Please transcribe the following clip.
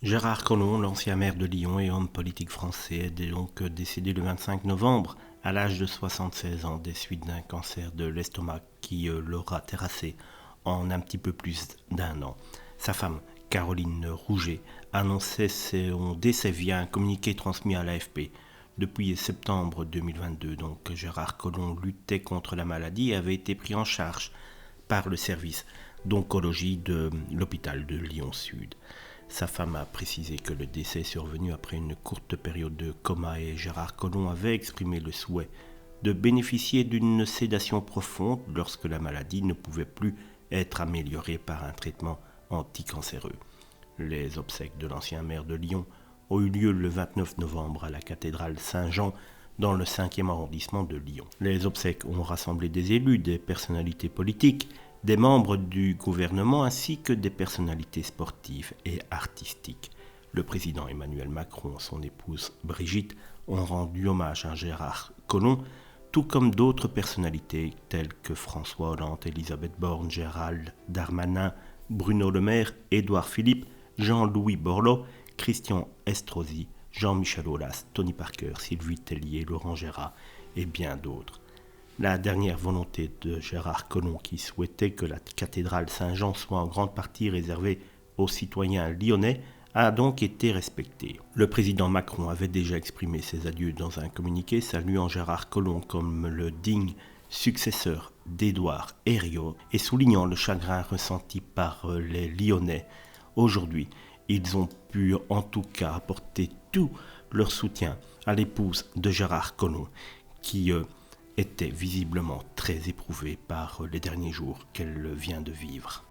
Gérard Collomb, l'ancien maire de Lyon et homme politique français, est donc décédé le 25 novembre à l'âge de 76 ans des suites d'un cancer de l'estomac qui l'aura terrassé en un petit peu plus d'un an. Sa femme, Caroline Rouget, annonçait son décès via un communiqué transmis à l'AFP. Depuis septembre 2022, donc, Gérard Collomb luttait contre la maladie et avait été pris en charge par le service d'oncologie de l'hôpital de Lyon-Sud. Sa femme a précisé que le décès est survenu après une courte période de coma et Gérard Collomb avait exprimé le souhait de bénéficier d'une sédation profonde lorsque la maladie ne pouvait plus être améliorée par un traitement anticancéreux. Les obsèques de l'ancien maire de Lyon ont eu lieu le 29 novembre à la cathédrale Saint-Jean dans le 5e arrondissement de Lyon. Les obsèques ont rassemblé des élus, des personnalités politiques, des membres du gouvernement ainsi que des personnalités sportives et artistiques. Le président Emmanuel Macron et son épouse Brigitte ont rendu hommage à Gérard Collomb, tout comme d'autres personnalités telles que François Hollande, Elisabeth Borne, Gérald Darmanin, Bruno Le Maire, Édouard Philippe, Jean-Louis Borloo, Christian Estrosi, Jean-Michel Aulas, Tony Parker, Sylvie Tellier, Laurent Gérard et bien d'autres. La dernière volonté de Gérard Collomb, qui souhaitait que la cathédrale Saint-Jean soit en grande partie réservée aux citoyens lyonnais, a donc été respectée. Le président Macron avait déjà exprimé ses adieux dans un communiqué saluant Gérard Collomb comme le digne successeur d'Édouard Herriot et soulignant le chagrin ressenti par les Lyonnais. Aujourd'hui, ils ont pu en tout cas apporter tout leur soutien à l'épouse de Gérard Collomb qui était visiblement très éprouvée par les derniers jours qu'elle vient de vivre.